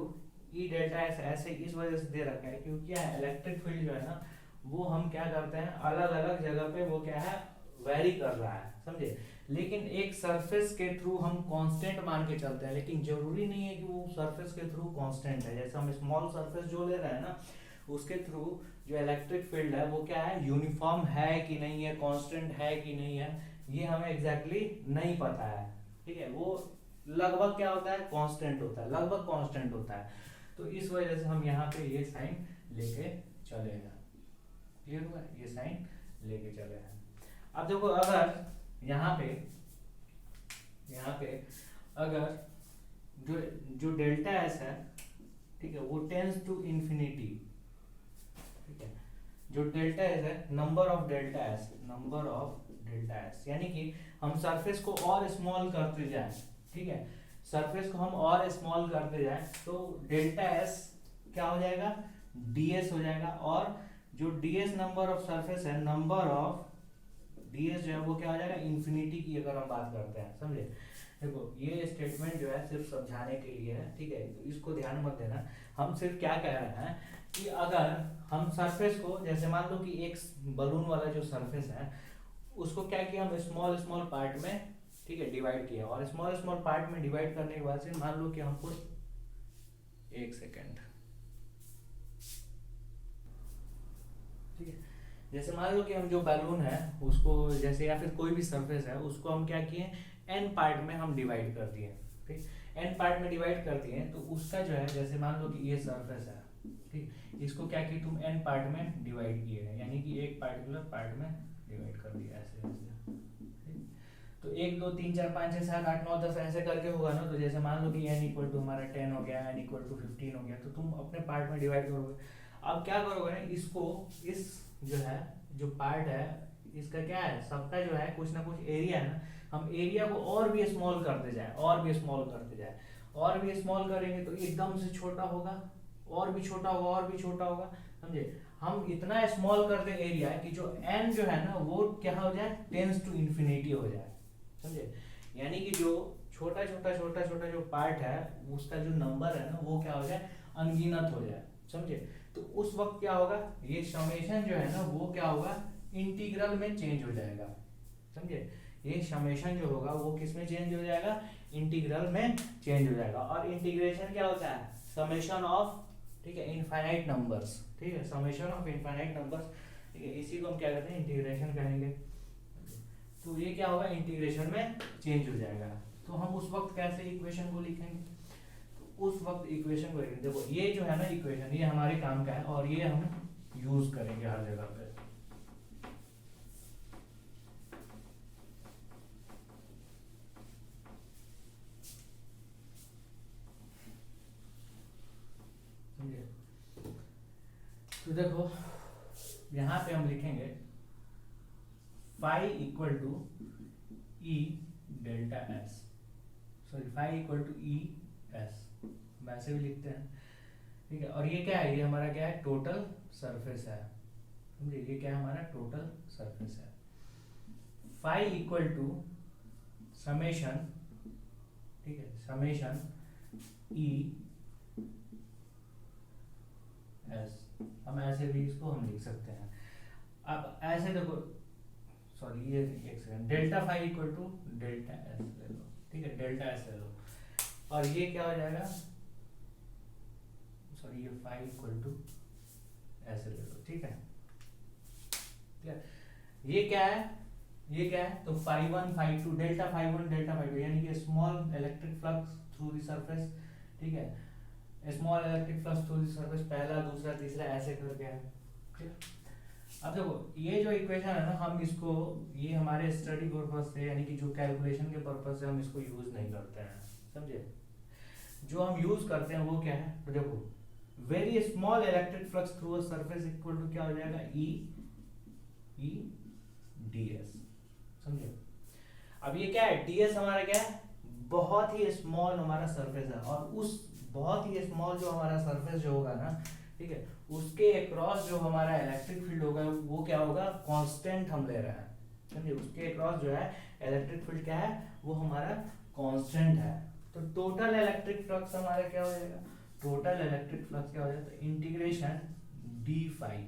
E delta S ऐसे इस वजह से दे रखा है क्योंकि क्या है, इलेक्ट्रिक फील्ड जो है ना, वो हम क्या करते हैं, अलग अलग जगह पे वो क्या है, वेरी कर रहा है। समझे? लेकिन एक सरफेस के थ्रू हम कांस्टेंट मान के चलते हैं, लेकिन जरूरी नहीं है कि वो सरफेस के थ्रू कांस्टेंट है। जैसे हम स्मॉल सरफेस जो ले रहे हैं ना, उसके थ्रू जो इलेक्ट्रिक फील्ड है वो क्या है, यूनिफॉर्म है कि नहीं है, कांस्टेंट है कि नहीं है, ये हमें एग्जैक्टली नहीं पता है। ठीक है, वो लगभग क्या होता है, कांस्टेंट होता है, लगभग कांस्टेंट होता है। तो इस वजह से हम यहाँ पे ये साइन लेके चले हैं। क्लियर हुआ? ये साइन लेके चले हैं। अब देखो अगर यहाँ पे अगर जो डेल्टा एस है, ठीक है, वो टेंस टू इंफिनिटी, ठीक है, जो डेल्टा एस है, नंबर ऑफ डेल्टा एस, यानी कि हम सरफेस को और स्मॉल करते जाएं, ठीक है, सरफेस को हम और स्मॉल करते जाएं तो डेल्टा एस क्या हो जाएगा, ds हो जाएगा। और जो ds नंबर ऑफ सरफेस है, नंबर ऑफ ds जो है वो क्या हो जाएगा, इंफिनिटी की अगर हम बात करते हैं। समझे? देखो ये स्टेटमेंट जो है सिर्फ समझाने के लिए है, ठीक है, तो इसको ध्यान मत देना। हम सिर्फ क्या कह रहे हैं कि अगर हम सरफेस को, जैसे मान लो कि एक बलून वाला जो सरफेस है उसको क्या किया, हम स्मॉल स्मॉल पार्ट में, ठीक है, डिवाइड किया, और स्मॉल स्मॉल पार्ट में डिवाइड करने के बाद से मान लो कि हमको, एक सेकेंड, ठीक है, जैसे मान लो कि हम जो बैलून है उसको, जैसे या फिर कोई भी सरफेस है उसको हम क्या किए, एन पार्ट में हम डिवाइड कर दिए। ठीक, एन पार्ट में डिवाइड कर दिए तो उसका जो है, जैसे मान लो कि ये सरफेस है, ठीक, इसको क्या किया तुम, एन पार्ट में डिवाइड किए हैं, यानी कि एक पार्टिकुलर पार्ट में डिवाइड कर दिया ऐसे ऐसे। तो 1 2 3 4 5 6 7 8 9 10 ऐसे करके होगा ना। तो जैसे मान लो कि n इक्वल टू हमारा 10 हो गया, n इक्वल टू 15 हो गया, तो तुम अपने पार्ट में डिवाइड करोगे। अब क्या करोगे ना, इसको, इस जो है, जो पार्ट है इसका क्या है, सबका जो है कुछ ना कुछ एरिया है ना, हम एरिया को और भी स्मॉल करते जाए, और भी स्मॉल करते जाए, और भी स्मॉल करेंगे तो एकदम से छोटा होगा, और भी छोटा होगा, और भी छोटा होगा। समझे? हम इतना स्मॉल करते एरिया कि जो n जो है ना वो क्या हो जाए, टेंस टू इंफिनिटी हो जाए। समझे? यानी कि जो छोटा छोटा छोटा छोटा जो पार्ट है उसका जो नंबर है ना वो क्या हो जाए, अनगिनत हो जाए। समझे? तो उस वक्त क्या होगा, ये समेशन जो है ना वो क्या होगा, इंटीग्रल में चेंज हो जाएगा। समझे? ये समेशन जो होगा वो किस में चेंज हो जाएगा, इंटीग्रल में चेंज हो जाएगा। और इंटीग्रेशन क्या होता है, समेशन ऑफ, ठीक है, इनफाइनाइट नंबर्स, ठीक है, समेशन ऑफ इनफाइनाइट नंबर्स, ठीक है, इसी को हम क्या कहते हैं, इंटीग्रेशन कहेंगे। तो ये क्या होगा, इंटीग्रेशन में चेंज हो जाएगा। तो हम उस वक्त कैसे इक्वेशन को लिखेंगे, तो उस वक्त इक्वेशन को लिखेंगे, देखो ये जो है ना इक्वेशन, ये हमारे काम का है और ये हम यूज करेंगे हर जगह पे। तो तो देखो यहाँ पे हम लिखेंगे phi equal to E delta S, sorry phi equal to E S, वैसे भी लिखते हैं, ठीक है। और ये क्या है, ये हमारा क्या है, टोटल सरफेस है, समझे, ये क्या है हमारा टोटल सरफेस है। फाई इक्वल टू समेशन, ठीक है, समेशन ई एस, हम ऐसे भी इसको हम लिख सकते हैं। अब ऐसे देखो, सॉरी ये एक second, delta phi equal to delta S ले लो, ठीक है, डेल्टा एस ले लो, और ये क्या हो जाएगा, सॉरी ये फाई इक्वल टू ऐसे ले लो, ठीक है। ये क्या है, ये क्या है, तो phi one phi two, delta phi one delta phi two, यानी कि small electric flux through the surface, ठीक है, small electric flux through the surface, पहला दूसरा तीसरा ऐसे करके है, ठीक है। अब देखो ये जो इक्वेशन है ना, हम इसको, ये हमारे स्टडी पर्पस से, यानी कि जो कैलकुलेशन के पर्पस से हम इसको यूज नहीं करते हैं, समझे। जो हम यूज करते हैं वो क्या है, तो देखो very small electric flux through a surface equal to क्या हो जाएगा, ई डी एस, समझे। अब ये क्या है, ds हमारा क्या है, बहुत ही स्मॉल हमारा सरफेस है, और उस बहुत ही स्मॉल जो हमारा सरफेस जो होगा ना, ठीक है, उसके अक्रॉस जो हमारा इलेक्ट्रिक फील्ड होगा वो क्या होगा, कांस्टेंट हम ले रहे हैं, समझे। उसके अक्रॉस जो है इलेक्ट्रिक फील्ड क्या है, वो हमारा कांस्टेंट है। तो टोटल इलेक्ट्रिक फ्लक्स हमारा क्या हो जाएगा, टोटल इलेक्ट्रिक फ्लक्स क्या हो जाएगा, इंटीग्रेशन डी फाई,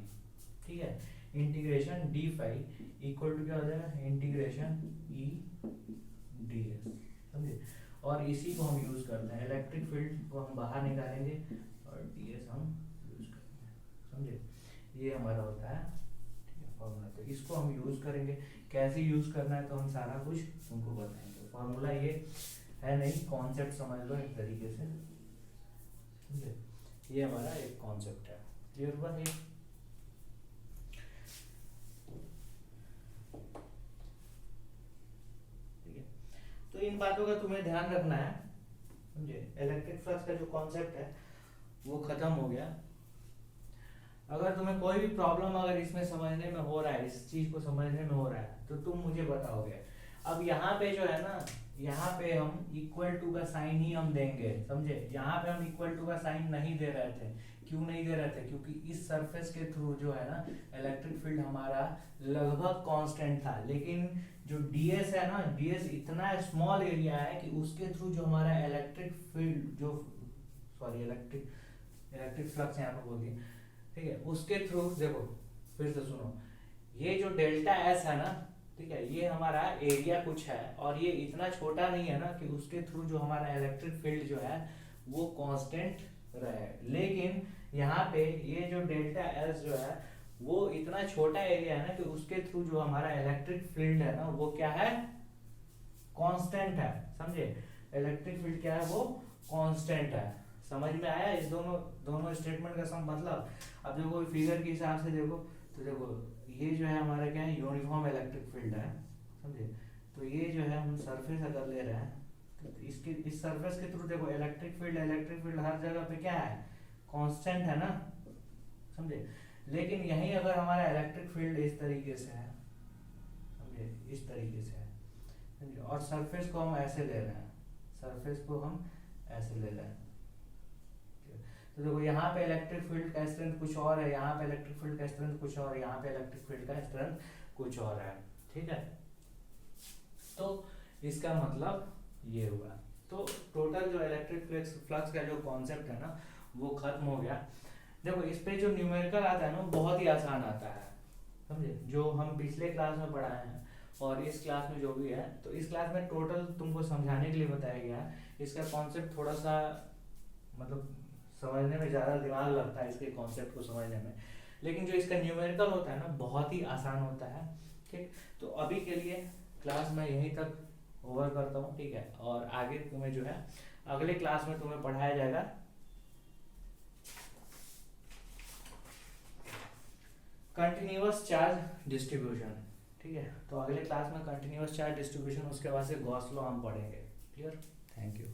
ठीक है, integration d phi equal to क्या हो जाएगा, इंटीग्रेशन ई डी एस, समझे। और इसी को हम यूज करते हैं, इलेक्ट्रिक फील्ड को हम बाहर निकालेंगे और डी एस हम यूज करेंगे, समझे। ये हमारा होता है, ठीक है, फॉर्मूला। तो इसको हम यूज करेंगे, कैसे यूज करना है तो हम सारा कुछ तुमको बताएंगे। फॉर्मूला ये है नहीं, कॉन्सेप्ट समझ लो एक तरीके से, समझे। ये हमारा एक कॉन्सेप्ट है, क्लियर हुआ ये। तो इन बातों का तुम्हें ध्यान रखना है, समझे। इलेक्ट्रिक फ्लक्स का जो कॉन्सेप्ट है वो खत्म हो गया। अगर तुम्हें कोई भी प्रॉब्लम अगर इसमें समझने में हो रहा है, इस चीज को समझने में हो रहा है, तो तुम मुझे बताओगे। अब यहाँ पे जो है ना, यहाँ पे हम इक्वल टू का साइन ही हम देंगे, समझे। यहाँ पे हम इक्वल टू का साइन नहीं दे रहे थे, क्यों नहीं दे रहे थे, क्योंकि इस सरफेस के थ्रू जो है ना इलेक्ट्रिक फील्ड हमारा लगभग कांस्टेंट था, लेकिन जो ds है ना, ds इतना स्मॉल एरिया है कि उसके थ्रू जो हमारा इलेक्ट्रिक फील्ड जो, सॉरी इलेक्ट्रिक फ्लक्स यहाँ पर बोल दिए, ठीक है, उसके थ्रू देखो फिर से सुनो, ये जो डेल्टा एस है ना, ठीक है, ये हमारा एरिया कुछ है, और ये इतना छोटा नहीं है ना कि उसके थ्रू जो हमारा इलेक्ट्रिक फील्ड जो है वो कांस्टेंट रहे। लेकिन यहाँ पे ये जो डेल्टा एस जो है वो इतना छोटा एरिया है ना कि उसके थ्रू जो हमारा इलेक्ट्रिक फील्ड है ना वो क्या है, कांस्टेंट है, समझे। इलेक्ट्रिक फील्ड क्या है, वो कांस्टेंट है। समझ में आया इस दोनों स्टेटमेंट का सब मतलब। अब देखो फिगर के हिसाब से देखो, तो देखो ये जो है हमारा क्या है, यूनिफॉर्म इलेक्ट्रिक फील्ड है, समझे। तो ये जो है हम सरफेस अगर ले रहे हैं, तो इसके इस सरफेस के थ्रू देखो इलेक्ट्रिक फील्ड हर जगह पे क्या है, कांस्टेंट है ना, समझे। लेकिन यहीं अगर हमारा इलेक्ट्रिक फील्ड इस तरीके से है, समझे, इस तरीके से है, समझे, और सरफेस को हम ऐसे ले रहे हैं, सरफेस को हम ऐसे ले रहे हैं, तो देखो यहाँ पे इलेक्ट्रिक फील्ड का स्ट्रेंथ कुछ और है, यहाँ पे इलेक्ट्रिक फील्ड का स्ट्रेंथ कुछ और, यहाँ पे इलेक्ट्रिक फील्ड का स्ट्रेंथ कुछ और है, ठीक है। तो इसका मतलब ये हुआ। तो टोटल जो इलेक्ट्रिक फ्लक्स का जो कॉन्सेप्ट है ना वो खत्म हो गया। देखो इस पे जो न्यूमेरिकल आता है ना बहुत ही आसान आता है, समझे, जो हम पिछले क्लास में पढ़ाए हैं और इस क्लास में जो भी है। तो इस क्लास में टोटल तुमको समझाने के लिए बताया गया है। इसका कॉन्सेप्ट थोड़ा सा मतलब समझने में ज़्यादा दिमाग लगता है इसके कॉन्सेप्ट को समझने में, लेकिन जो इसका न्यूमेरिकल होता है ना बहुत ही आसान होता है, ठीक। तो अभी के लिए क्लास मैं यहीं तक ओवर करता हूँ, ठीक है। और आगे तुम्हें जो है अगले क्लास में तुम्हें पढ़ाया जाएगा कंटिन्यूअस चार्ज डिस्ट्रीब्यूशन, ठीक है। तो अगले क्लास में कंटिन्यूअस चार्ज डिस्ट्रीब्यूशन, उसके बाद से गॉस लॉ हम पढ़ेंगे, क्लियर। Thank you.